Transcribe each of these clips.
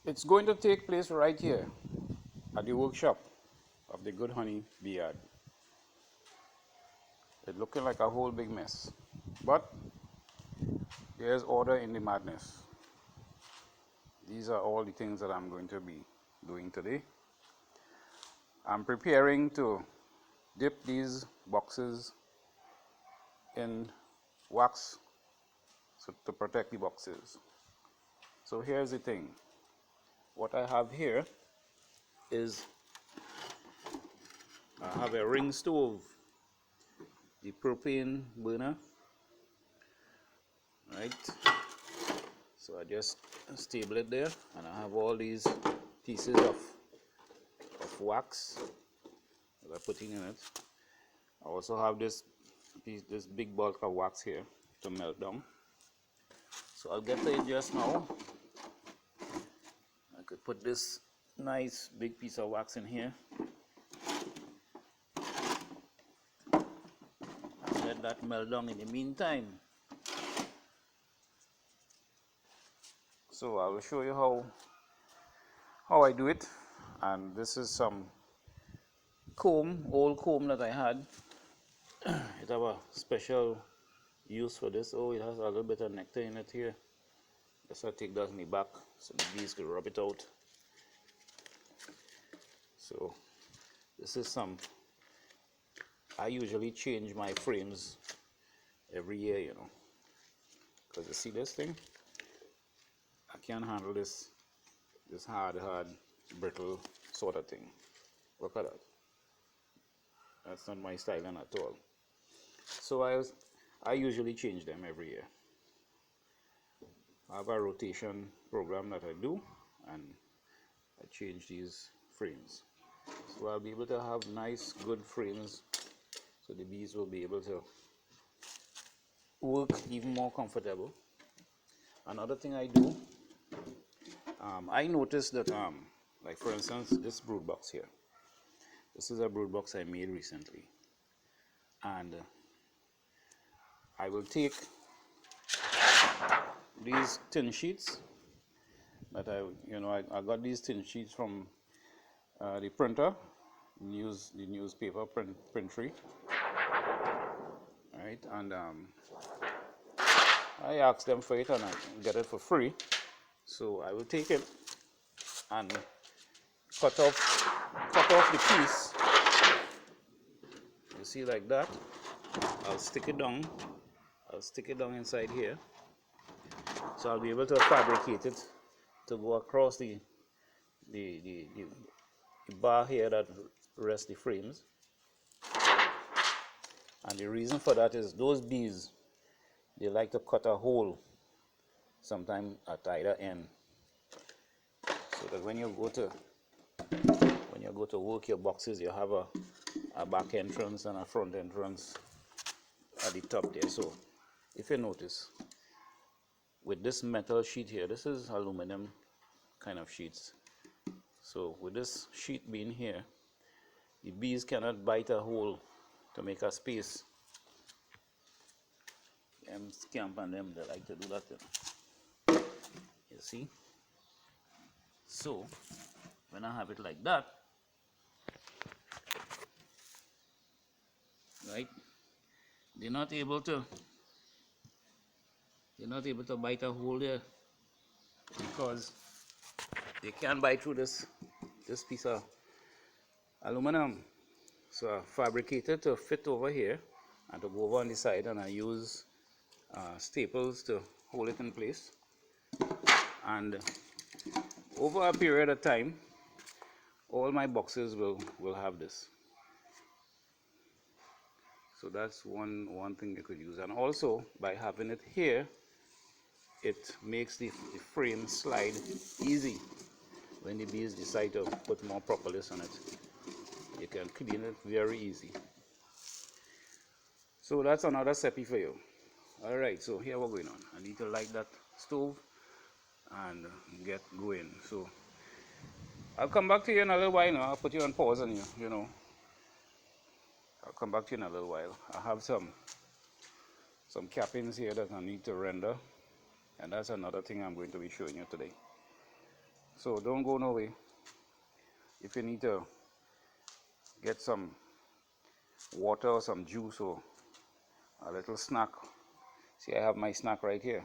It's going to take place right here at the workshop of the Good Honey Bee Yard. It's looking like a whole big mess, but there's order in the madness. These are all the things that I'm going to be doing today. I'm preparing to dip these boxes in wax to protect the boxes. So here's the thing. What I have here is I have a ring stove, the propane burner, right? So I just stable it there, and I have all these pieces of wax that I'm putting in it. I also have this big bulk of wax here to melt down. So I'll get to it just now. I could put this nice big piece of wax in here and let that melt down in the meantime. So I will show you how I do it. And this is some comb, old comb that I had. It have a special use for this. Oh, it has a little bit of nectar in it here. Just I take that in the back so the bees can rub it out. So this is I usually change my frames every year, you know, because you see this thing, I can't handle this hard, brittle sort of thing. Look at that. That's not my styling at all. So I usually change them every year. I have a rotation program that I do, and I change these frames. So I'll be able to have nice, good frames, so the bees will be able to work even more comfortable. Another thing I do, I noticed that, like for instance, this brood box here. This is a brood box I made recently, and I will take these tin sheets that I got these tin sheets from the printer, the newspaper printry, right? And I asked them for it, and I get it for free. So I will take it and cut off the piece. You see, like that. I'll stick it down inside here, so I'll be able to fabricate it to go across the bar here that rests the frames. And the reason for that is those bees, they like to cut a hole sometime at either end, so that when you go to work your boxes, you have a back entrance and a front entrance at the top there. So if you notice, with this metal sheet here, this is aluminum kind of sheets. So with this sheet being here, the bees cannot bite a hole to make a space. And scamp on them, they like to do that. You see? So when I have it like that, right, they're not able to bite a hole there, because they can't bite through this piece of aluminum. So I fabricated to fit over here and to go over on the side, and I use staples to hold it in place. And over a period of time, all my boxes will have this. So that's one thing you could use. And also, by having it here, it makes the frame slide easy. When the bees decide to put more propolis on it, you can clean it very easy. So that's another recipe for you. Alright, so here we're going on. I need to light that stove and get going. So I'll come back to you in a little while now. I'll put you on pause, and I'll come back to you in a little while. I have some cappings here that I need to render, and that's another thing I'm going to be showing you today. So don't go no way. If you need to get some water or some juice or a little snack, see, I have my snack right here.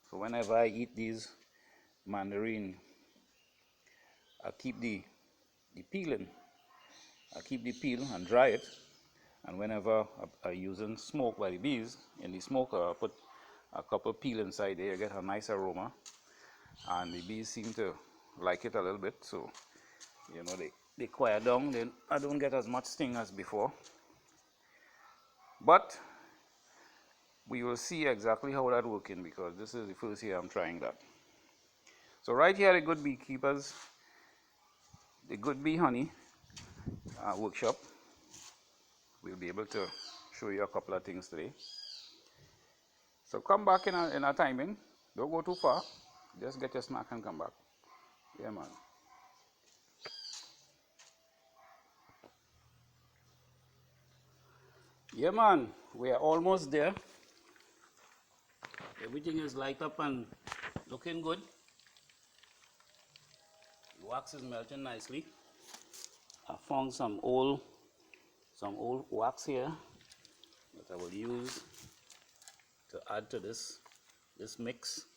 So whenever I eat these mandarin, I keep the peeling. I keep the peel and dry it. And whenever I'm using smoke by the bees, in the smoker, I put a couple peel inside there, get a nice aroma. And the bees seem to like it a little bit. So, you know, they quiet down. Then I don't get as much sting as before. But we will see exactly how that's working, because this is the first year I'm trying that. So right here, the Good Beekeepers, the Good Bee Honey workshop. We'll be able to show you a couple of things today. So come back in a timing. Don't go too far. Just get your snack and come back. Yeah, man. Yeah, man. We are almost there. Everything is light up and looking good. The wax is melting nicely. I found some old wax here that I will use to add to this mix.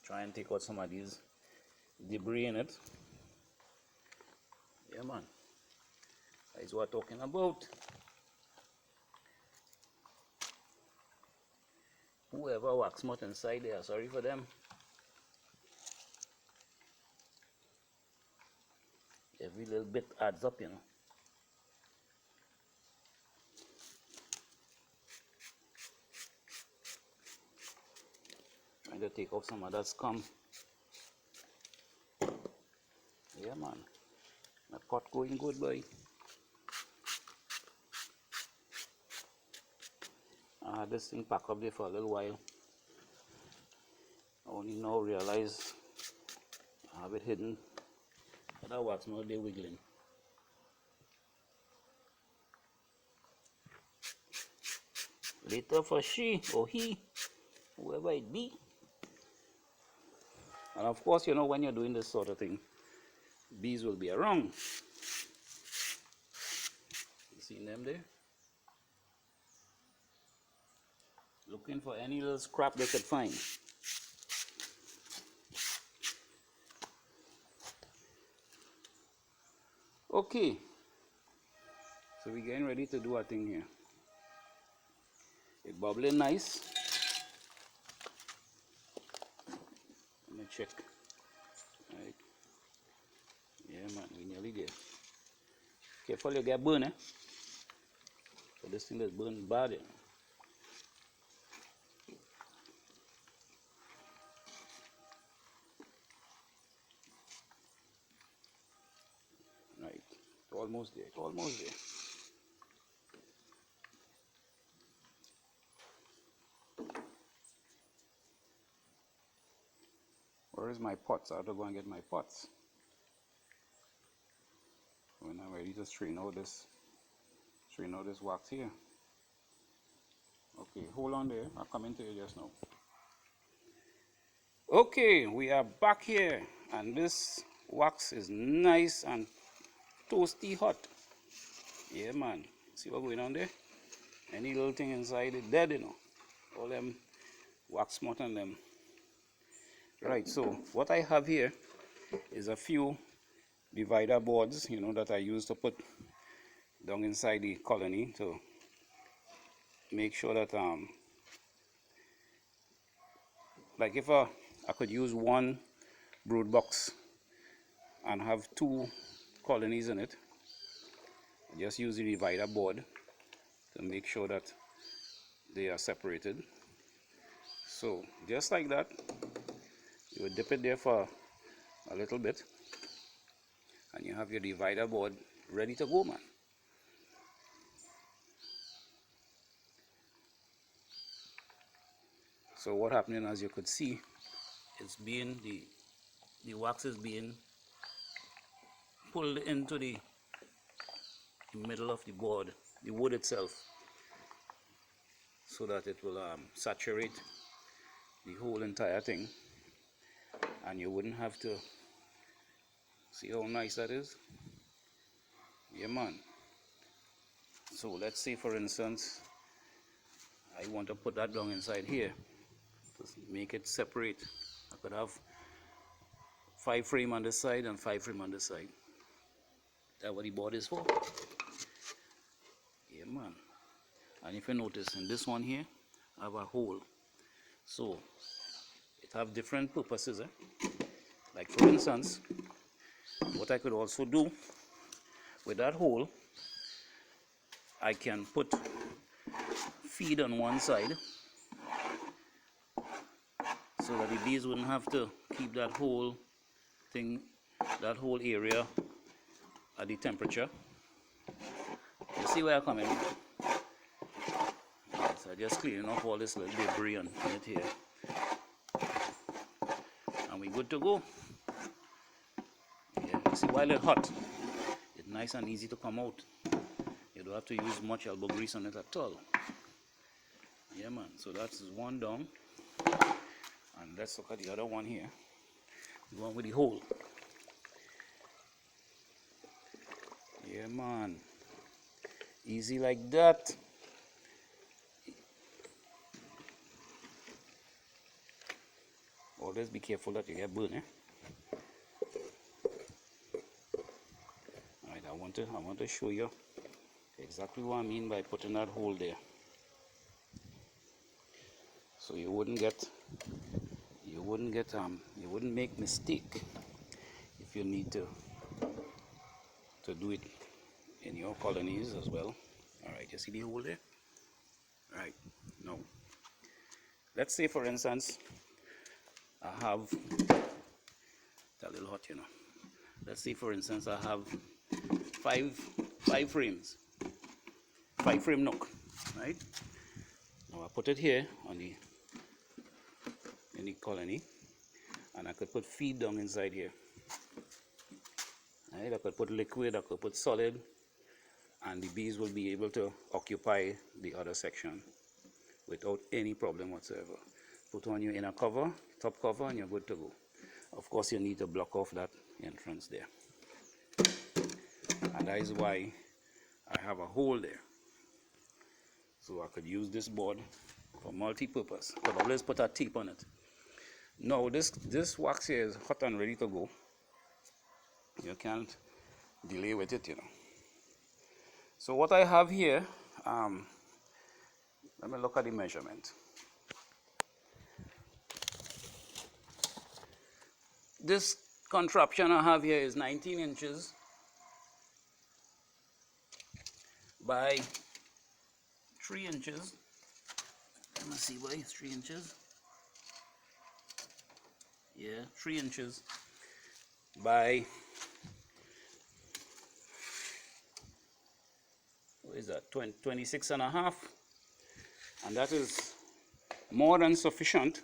Try and take out some of these debris in it. Yeah, man. That's what I'm talking about. Whoever wax much inside there, sorry for them. Every little bit adds up, you know. Trying to take off some of that scum. Yeah, man. My pot going good, boy. I had this thing packed up there for a little while. I only now realize I have it hidden. But that wax now they're wiggling. Later for she or he, whoever it be. And of course, you know, when you're doing this sort of thing, bees will be around. You see them there? Looking for any little scrap they could find. Okay, so we're getting ready to do our thing here. It's bubbling nice. Let me check. Right. Yeah, man, we nearly there. Careful you get burned, eh? So this thing is burning bad, eh? Right, almost there, almost there. Where is my pots? I have to go and get my pots. When I'm ready to strain out this wax here. Okay, hold on there. I'll come into you just now. Okay, we are back here, and this wax is nice and toasty hot. Yeah, man. See what's going on there? Any little thing inside it dead, you know. All them wax moth and them. Right, so what I have here is a few divider boards, you know, that I use to put down inside the colony to make sure that like if I could use one brood box and have two colonies in it, I just use the divider board to make sure that they are separated. So just like that, you would dip it there for a little bit, and you have your divider board ready to go, man. So what happening, as you could see, it's being the wax is being pulled into the middle of the board, the wood itself. so that it will saturate the whole entire thing, and you wouldn't have to. See how nice that is? Yeah, man. So let's say, for instance, I want to put that down inside here to make it separate. I could have 5 frame on this side and 5 frame on this side. That's what the board is for. Yeah, man. And if you notice, in this one here, I have a hole. So it have different purposes. Like for instance, what I could also do with that hole, I can put feed on one side so that the bees wouldn't have to keep that whole thing, that whole area at the temperature. You see where I'm coming from? So I just cleaning off all this little debris on it here, and we good to go. Yeah, you see, while it's hot, it's nice and easy to come out. You don't have to use much elbow grease on it at all. Yeah, man. So that's one down, and let's look at the other one here, the one with the hole. Yeah, man. Easy like that. Always be careful that you get burned, Alright, I want to show you exactly what I mean by putting that hole there. So you wouldn't make mistake if you need to do it in your colonies as well. Alright, you see the hole there? Alright, now let's say, for instance, I have, it's a little hot, you know. Let's say, for instance, I have five frames, 5 frame nook, right? Now I put it here on in the colony, and I could put feed down inside here. Right? I could put liquid, I could put solid, and the bees will be able to occupy the other section without any problem whatsoever. Put on your inner cover, top cover, and you're good to go. Of course, you need to block off that entrance there, and that is why I have a hole there. So I could use this board for multi-purpose. But always put a tape on it. Now this wax here is hot and ready to go. You can't delay with it, you know. So what I have here, let me look at the measurement. This contraption I have here is 19 inches by 3 inches. Let me see why it's 3 inches. Yeah, 3 inches by, what is that, 26 and a half, and that is more than sufficient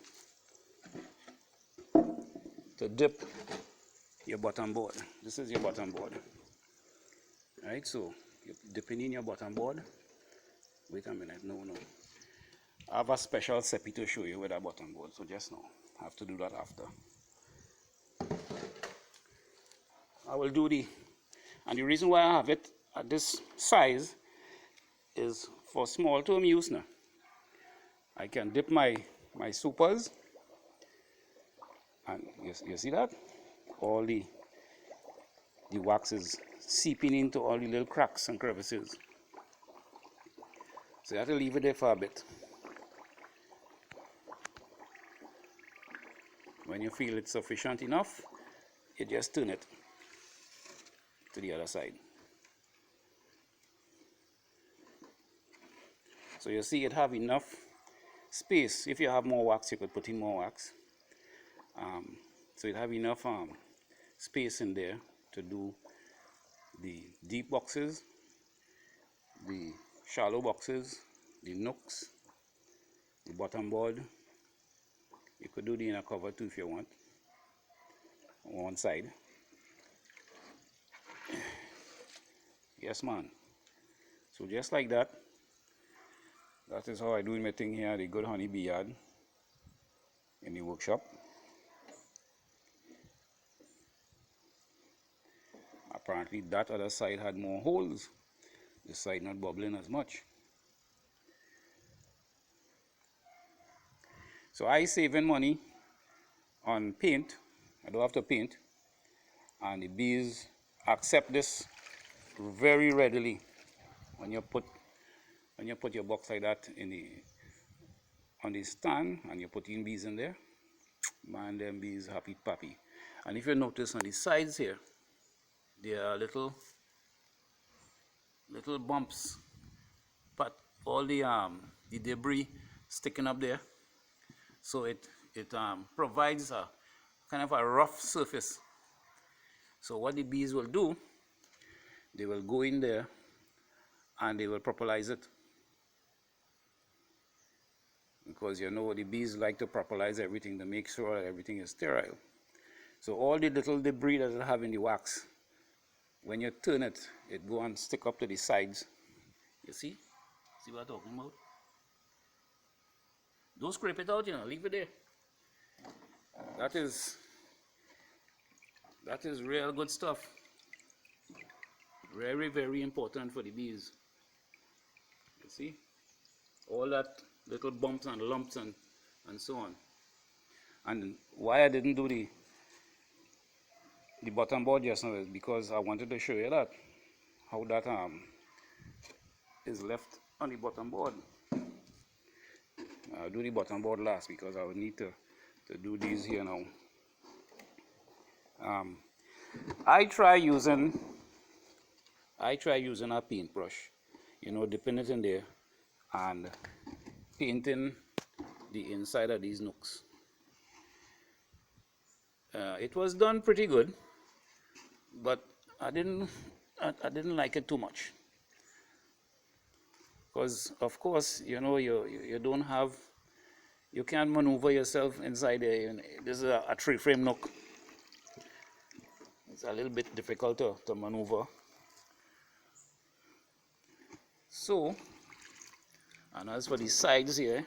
to dip your bottom board. This is your bottom board. Right, so you're dipping in your bottom board. Wait a minute, no. I have a special recipe to show you with that bottom board, so just now. I have to do that after. I will do and the reason why I have it at this size is for small term use now. I can dip my supers, and you see that? All the wax is seeping into all the little cracks and crevices. So you have to leave it there for a bit. When you feel it's sufficient enough, you just turn it to the other side. So you see it have enough space. If you have more wax, you could put in more wax. So it have enough space in there to do the deep boxes, the shallow boxes, the nooks, the bottom board. You could do the inner cover too if you want, on one side. Yes, man. So just like that, That is how I do my thing here at the Good Honey Bee Yard in the workshop. Apparently that other side had more holes. This side not bubbling as much. So I saving money on paint. I don't have to paint. And the bees accept this very readily when you put your box like that on the stand and you're putting bees in there. Man, them bees happy pappy. And if you notice on the sides here, there are little bumps, but all the debris sticking up there, so it provides a kind of a rough surface. So what the bees will do, they will go in there and they will propolize it, because you know the bees like to propolize everything to make sure that everything is sterile. So all the little debris that it have in the wax, when you turn it, it go and stick up to the sides. You see? See what I'm talking about? Don't scrape it out, you know, leave it there. That is real good stuff. Very, very important for the bees. You see? All that little bumps and lumps and so on. And why I didn't do the bottom board just now is because I wanted to show you that, how that is left on the bottom board. I'll do the bottom board last because I would need to do these here now. I try using a paintbrush, you know, dipping it in there and painting the inside of these nooks. It was done pretty good, but I didn't like it too much, because of course, you know, you don't have, you can't maneuver yourself inside there. This is a tree frame nook. It's a little bit difficult to maneuver. So, and as for the sides here,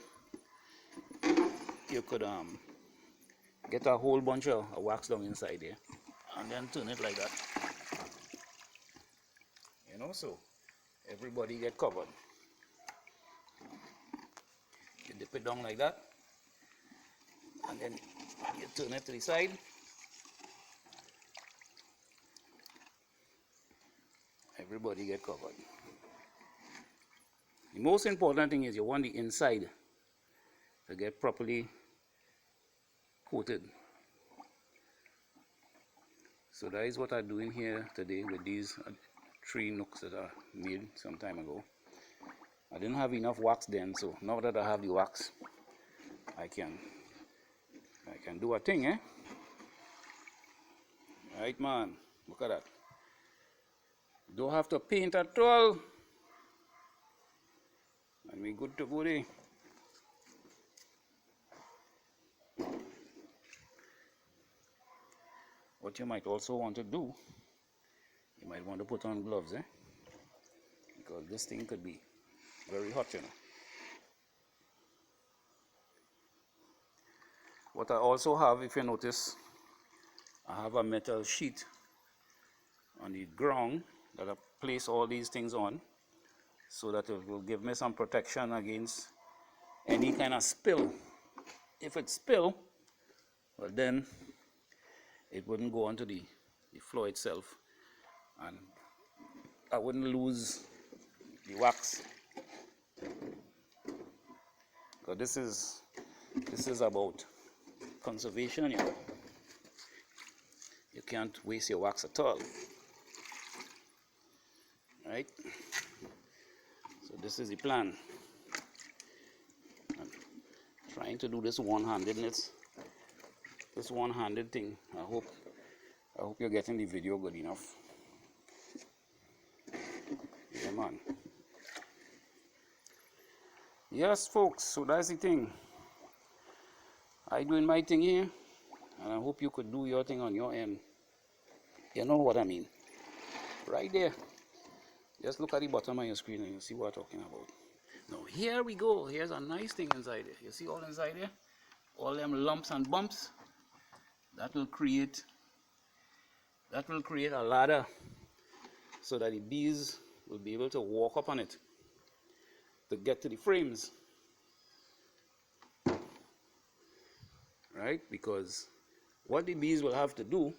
you could get a whole bunch of wax down inside there and then turn it like that, you know, so everybody get covered. You dip it down like that and then you turn it to the side. Everybody get covered. The most important thing is you want the inside to get properly coated. So that is what I'm doing here today with these 3 nooks that I made some time ago. I didn't have enough wax then, so now that I have the wax, I can do a thing, eh? Right, man, look at that. Don't have to paint at all, and we good to go there. What you might also want to do, you might want to put on gloves, eh? Because this thing could be very hot, you know. What I also have, if you notice, I have a metal sheet on the ground that I place all these things on, so that it will give me some protection against any kind of spill. If it spill, well then it wouldn't go onto the floor itself, and I wouldn't lose the wax. Because this is about conservation, you know. You can't waste your wax at all. Right? So this is the plan. I'm trying to do this one-handedness, this one-handed thing. I hope you're getting the video good enough. Yeah, man. Yes, folks, so that's the thing. I doing my thing here, and I hope you could do your thing on your end. You know what I mean? Right there. Just look at the bottom of your screen and you'll see what I'm talking about. Now here we go. Here's a nice thing inside here. You see all inside here? All them lumps and bumps. That will create a ladder so that the bees will be able to walk up on it to get to the frames. Right? Because what the bees will have to do,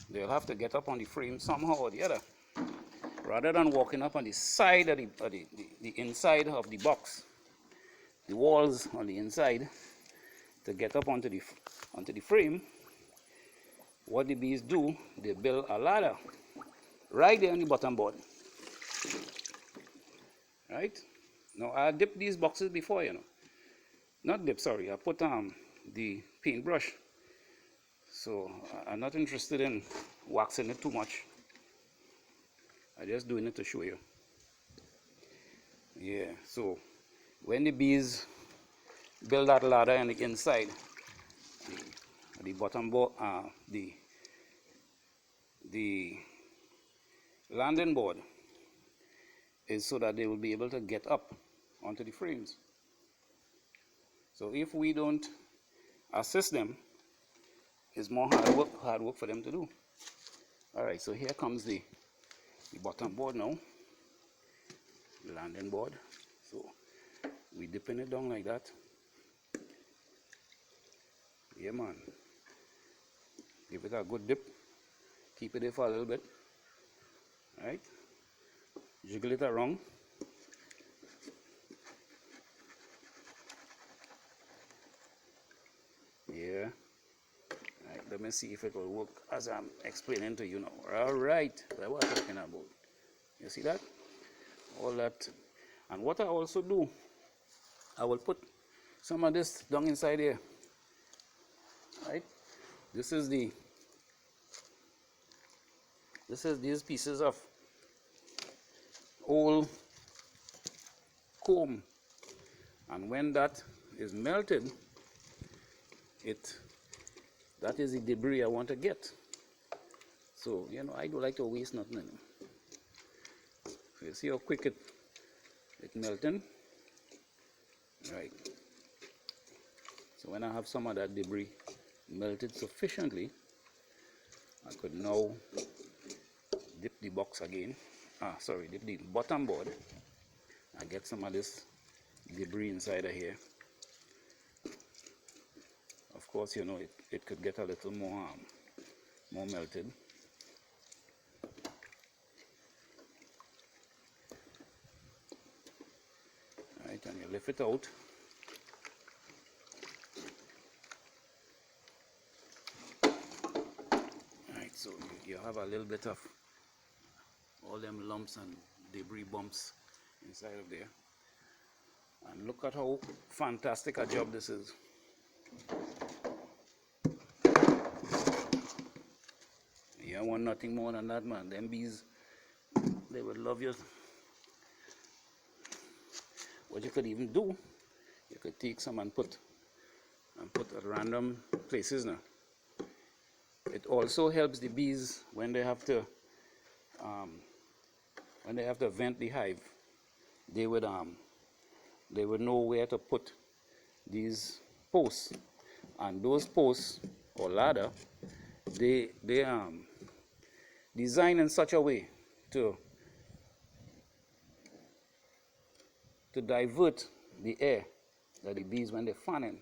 they'll have to get up on the frame somehow or the other. Rather than walking up on the side of the inside of the box, the walls on the inside, to get up onto the frame, what the bees do, they build a ladder right there on the bottom board. Right? Now I dipped these boxes before, you know. Not dip, sorry. I put the paintbrush. So I'm not interested in waxing it too much. I'm just doing it to show you. Yeah, so when the bees build that ladder on the inside, the bottom board, the landing board is so that they will be able to get up onto the frames. So if we don't assist them, it's more hard work for them to do. All right, so here comes the bottom board now, the landing board. So we dipping it down like that. Yeah, man. Give it a good dip. Keep it there for a little bit. All right. Jiggle it around. Yeah. Right, let me see if it will work as I'm explaining to you now. All right, that's what I'm talking about. You see that? All that. And what I also do, I will put some of this down inside here. Right? This is these pieces of old comb, and when that is melted, that is the debris I want to get. So, you know, I don't like to waste nothing. So you see how quick it melting? Right. So when I have some of that debris melted sufficiently, I could now dip the box again. Dip the bottom board. I get some of this debris inside of here. Of course, you know, it could get a little more melted. Right, and you lift it out. Right, so you have a little bit of all them lumps and debris bumps inside of there. And look at how fantastic a job this is. You don't want nothing more than that, man. Them bees, they would love you. What you could even do, you could take some and put at random places now. It also helps the bees when they have to vent the hive. They would know where to put these posts, and those posts or ladder, they design in such a way to divert the air that the bees, when they're fanning,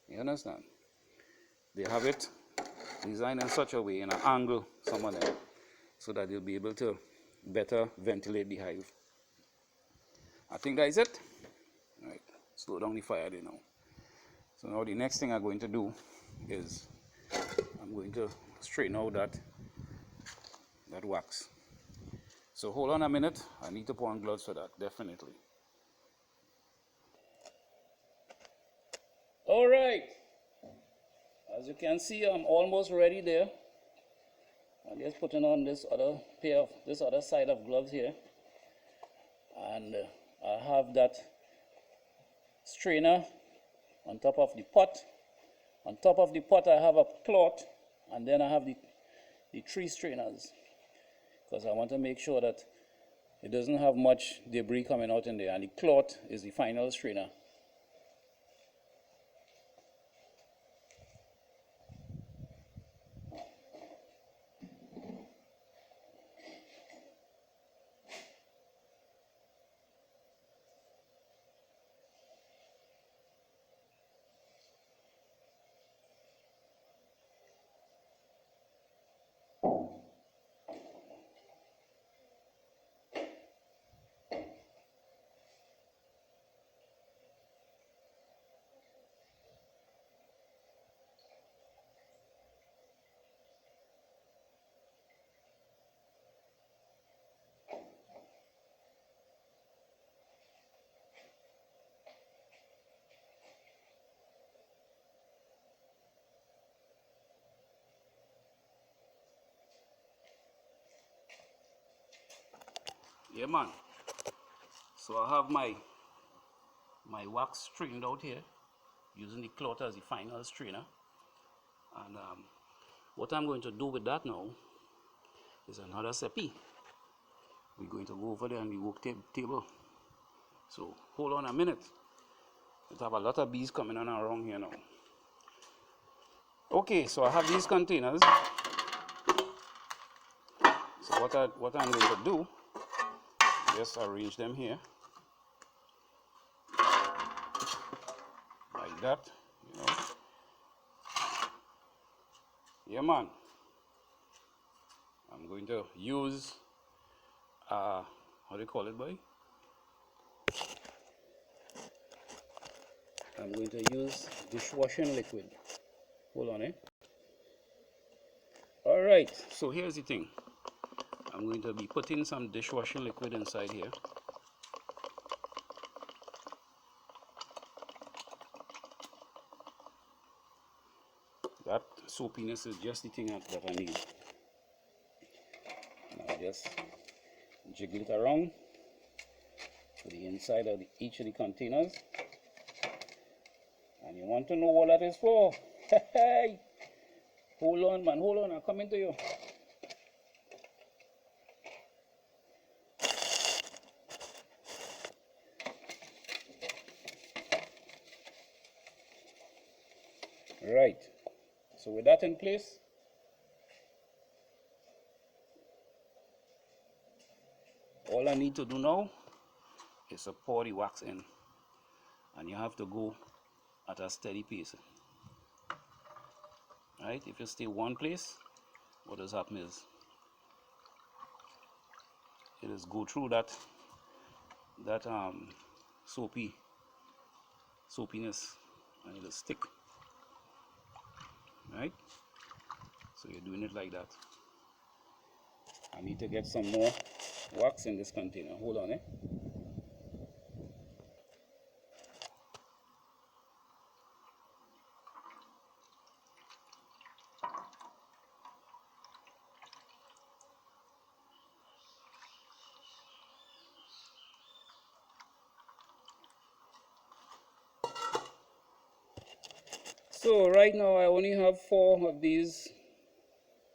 you understand? They have it designed in such a way, in an angle, some of them, so that they'll be able to better ventilate the hive. I think that is it. All right, slow down the fire there now. So now the next thing I'm going to do is I'm going to straighten out that wax. So hold on a minute. I need to put on gloves for that, definitely. All right. As you can see, I'm almost ready there. I'm just putting on this other side of gloves here, and I have that strainer on top of the pot. On top of the pot, I have a cloth, and then I have the 3 strainers, because I want to make sure that It doesn't have much debris coming out in there, and the cloth is the final strainer. Yeah, man. So I have my wax strained out here, using the cloth as the final strainer. And what I'm going to do with that now is another recipe. We're going to go over there on the work table. So hold on a minute. We have a lot of bees coming on around here now. Okay, so I have these containers. So what I'm going to do, just arrange them here like that, you know. Yeah, man. I'm going to use how do you call it, boy? I'm going to use dishwashing liquid. Hold on, eh? All right. So here's the thing. I'm going to be putting some dishwashing liquid inside here. That soapiness is just the thing that I need. And I'll just jiggle it around to the inside of each of the containers. And you want to know what that is for? Hey! Hold on, man. Hold on. I'm coming to you. Right. So with that in place, all I need to do now is to pour the wax in. And you have to go at a steady pace. Right? If you stay one place, what does happen is it is go through that soapiness, and it'll stick. Right? So you're doing it like that. I need to get some more wax in this container. Hold on, eh? So right now I only have 4 of these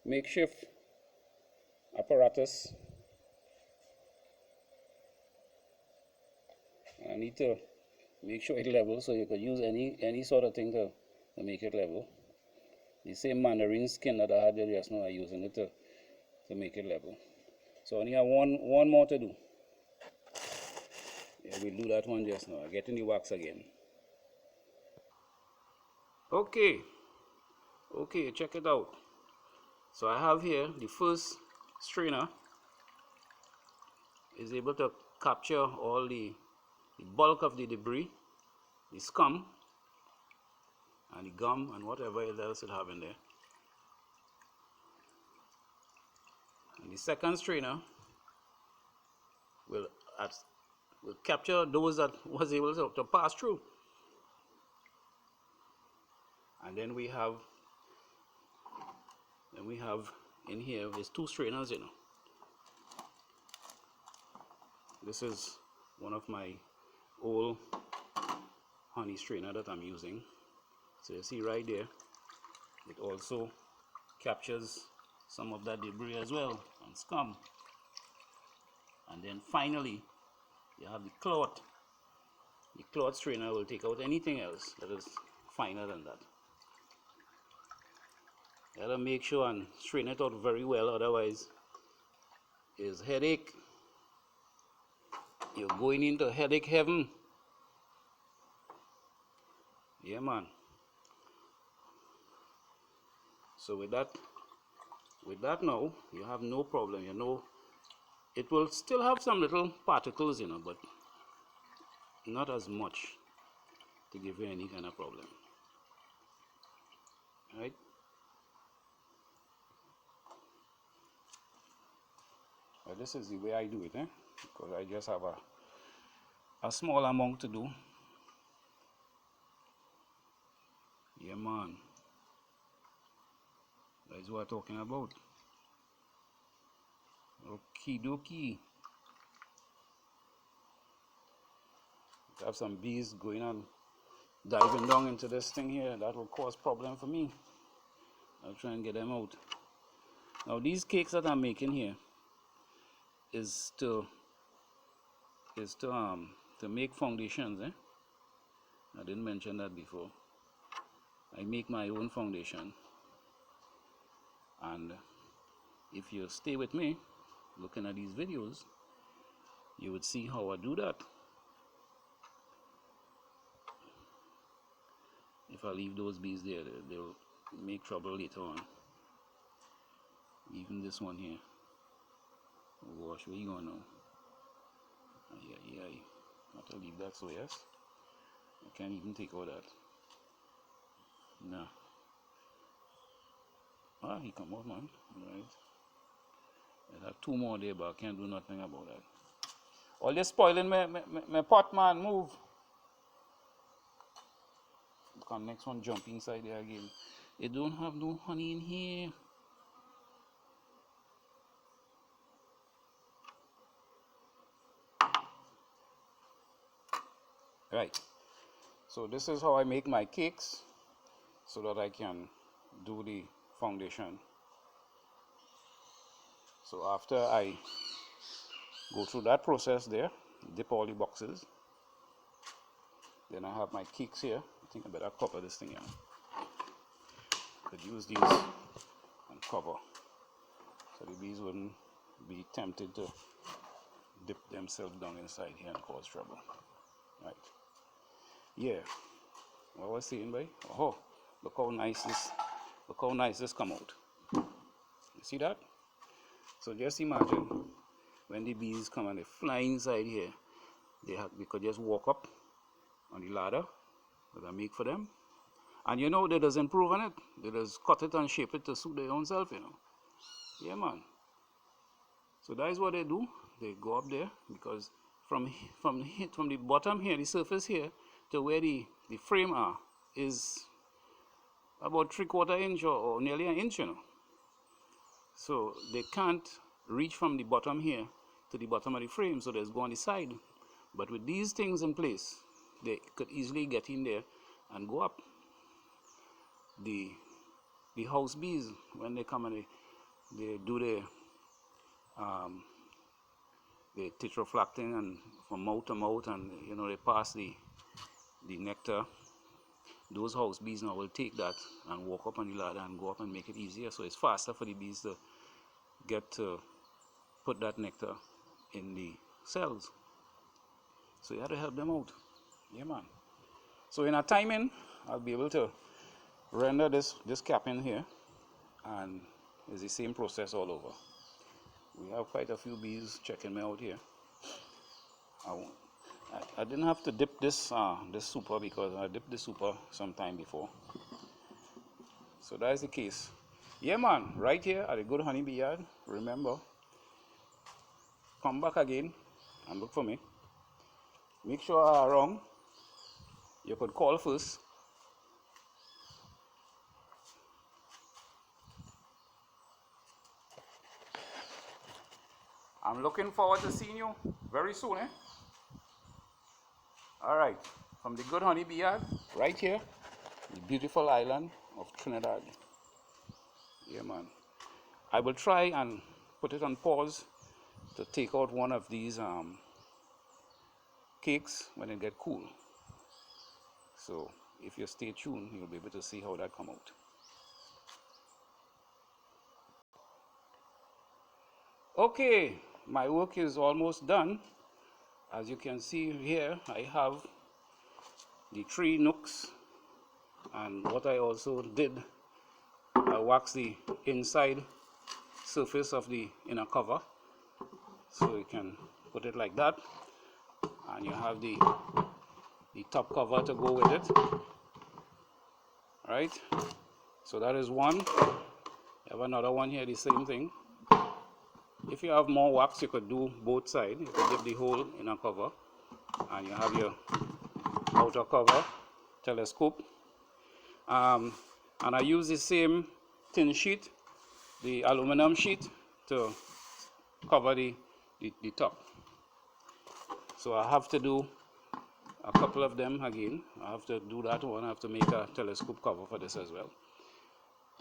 makeshift apparatus. I need to make sure it's level, so you could use any sort of thing to make it level. The same mandarin skin that I had there just now, I'm using it to make it level. So I only have one more to do. Yeah, we'll do that one just now. I'm getting the wax again. Okay, check it out. So I have here the first strainer is able to capture all the bulk of the debris, the scum, and the gum, and whatever else it have in there. And the second strainer will capture those that was able to pass through. And then we have in here is 2 strainers, you know. This is one of my old honey strainer that I'm using. So you see right there, it also captures some of that debris as well, and scum. And then finally, you have the cloth. The cloth strainer will take out anything else that is finer than that. You gotta make sure and strain it out very well, otherwise it's headache. You're going into headache heaven. Yeah, man. So with that now, you have no problem. You know, it will still have some little particles, you know, but not as much to give you any kind of problem. Right? Well, this is the way I do it, because I just have a small amount to do. Yeah, man. That's what I'm talking about. Okie dokie. Have some bees going on, diving down into this thing here. That will cause problem for me. I'll try and get them out. Now these cakes that I'm making here is to make foundations. I didn't mention that before. I make my own foundation, and if you stay with me looking at these videos, you would see how I do that. If I leave those bees there, they'll make trouble later on. Even this one here. Oh gosh, where you going now? Yeah. Not to leave that, so yes. I can't even take all that. No. Ah, he come out, man. Right. I have two more there, but I can't do nothing about that. All this spoiling my pot, man. Move. Come next one, jump inside there again. They don't have no honey in here. Right. So this is how I make my cakes, so that I can do the foundation. So after I go through that process there, dip all the boxes, then I have my cakes here. I think I better cover this thing here. Could use these and cover, so the bees wouldn't be tempted to dip themselves down inside here and cause trouble. Right. Yeah. What was I saying, boy? Oh, look how nice this come out. You see that? So just imagine when the bees come and they fly inside here, they could just walk up on the ladder that I make for them. And you know, they just improve on it. They just cut it and shape it to suit their own self, you know. Yeah, man. So that is what they do. They go up there, because from the bottom here, the surface here, to where the frame are, is about 3/4 inch or nearly an inch, you know. So they can't reach from the bottom here to the bottom of the frame, so they just go on the side. But with these things in place, they could easily get in there and go up. The house bees, when they come and they do the tetraflacting and from mouth to mouth, and you know, they pass the nectar. Those house bees now will take that and walk up on the ladder and go up and make it easier, so it's faster for the bees to get to put that nectar in the cells. So you have to help them out. Yeah, man. So in a timing, I'll be able to render this cap in here, and it's the same process all over. We have quite a few bees checking me out here. I didn't have to dip this super, because I dipped the super some time before. So that is the case. Yeah, man, right here at the Good Honey Bee Yard. Remember, come back again and look for me. Make sure I'm wrong. You could call first. I'm looking forward to seeing you very soon, Alright, from the Good Honey Bee Yard, right here, the beautiful island of Trinidad. Yeah, man. I will try and put it on pause to take out one of these cakes when it get cool. So if you stay tuned, you'll be able to see how that come out. Okay, my work is almost done. As you can see here, I have the 3 nooks, and what I also did, I waxed the inside surface of the inner cover, so you can put it like that, and you have the top cover to go with it. Right, so that is one. You have another one here, the same thing. If you have more wax, you could do both sides. You could give the whole inner cover, and you have your outer cover telescope. And I use the same tin sheet, the aluminum sheet, to cover the top. So I have to do a couple of them again. I have to do that one. I have to make a telescope cover for this as well.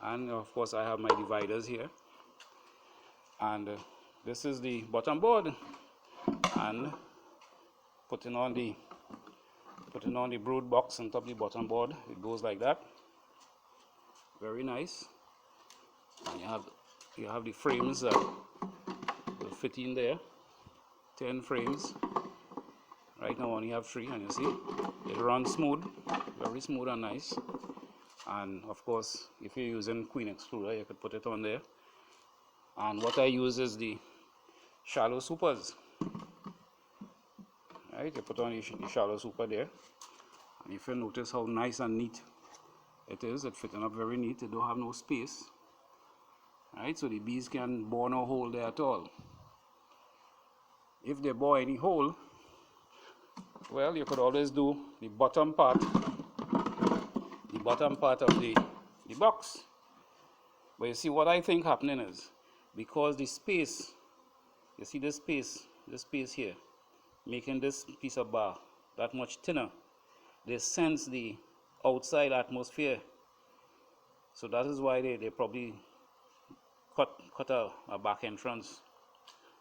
And of course I have my dividers here. And this is the bottom board, and putting on the brood box on top of the bottom board. It goes like that. Very nice. And you have the frames that will fit in there. 10 frames. Right now I only have 3, and you see it runs smooth, very smooth and nice. And of course, if you're using queen extruder, you could put it on there. And what I use is the shallow supers. Right, you put on the shallow super there, and if you notice how nice and neat it is, it's fitting up very neat. It don't have no space. Right, so the bees can bore no hole there at all. If they bore any hole, well, you could always do the bottom part of the box. But you see, what I think happening is, because the space, you see this space here, making this piece of bar that much thinner, they sense the outside atmosphere. So that is why they probably cut a back entrance,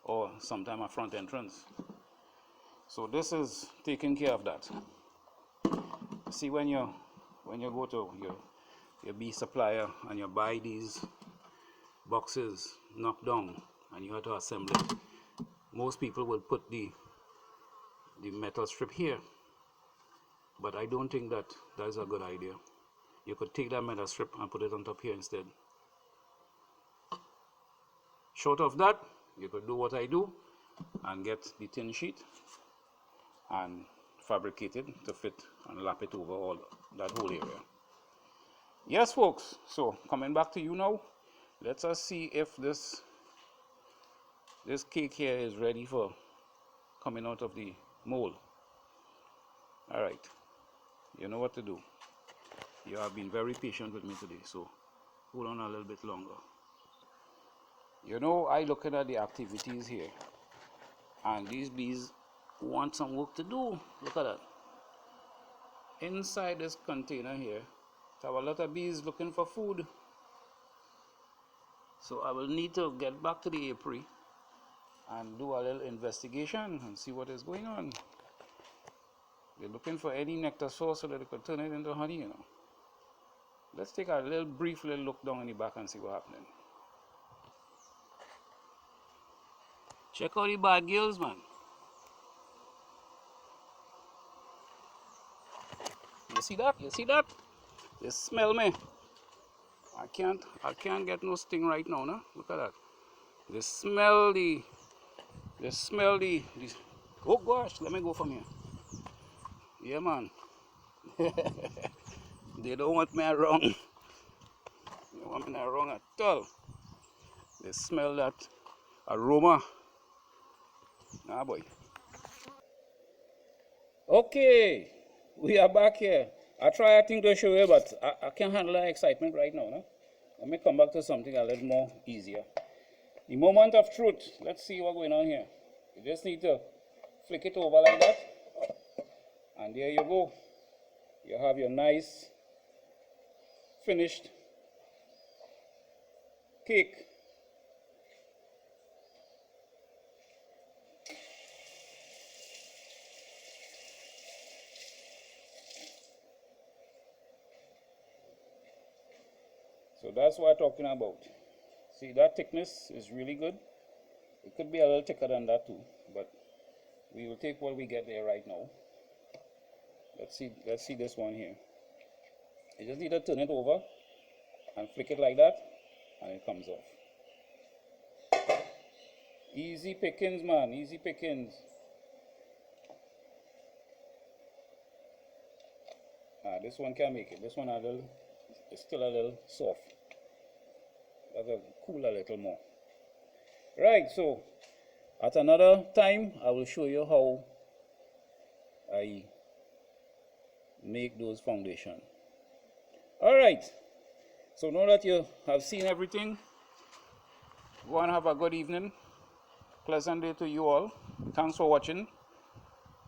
or sometime a front entrance. So this is taking care of that. See, when you go to your bee supplier and you buy these boxes knocked down and you have to assemble it, most people will put the metal strip here, but I don't think that is a good idea. You could take that metal strip and put it on top here instead. Short of that, you could do what I do and get the tin sheet and fabricate it to fit and lap it over all that whole area. Yes, folks, so coming back to you now, let us see if this cake here is ready for coming out of the mold. All right, you know what to do. You have been very patient with me today, so hold on a little bit longer. You know, I looking at the activities here, and these bees want some work to do. Look at that. Inside this container here, there are a lot of bees looking for food. So I will need to get back to the apiary and do a little investigation and see what is going on. They're looking for any nectar source so that they could turn it into honey, you know. Let's take a brief look down in the back and see what's happening. Check out the bad girls, man. You see that? You see that? They smell me. I can't get no sting right now, no? Look at that. They smell the oh gosh, let me go from here. Yeah, man. They don't want me around. They don't want me around at all. They smell that aroma. Ah, boy. Okay, we are back here. I think to show you, but I can't handle that excitement right now. No? Let me come back to something a little more easier. The moment of truth. Let's see what's going on here. You just need to flick it over like that. And there you go. You have your nice finished cake. So that's what I'm talking about. See, that thickness is really good. It could be a little thicker than that too, but we will take what we get there right now. Let's see this one here. You just need to turn it over and flick it like that, and it comes off. Easy pickings, man, easy pickings. This one can make it. This one is still a little soft. That will cool a little more. Right, so at another time, I will show you how I make those foundation. All right, so now that you have seen everything, go and have a good evening. Pleasant day to you all. Thanks for watching.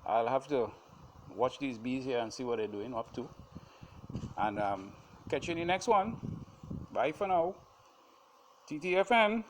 I'll have to watch these bees here and see what they're doing up to. And catch you in the next one. Bye for now. TTFN.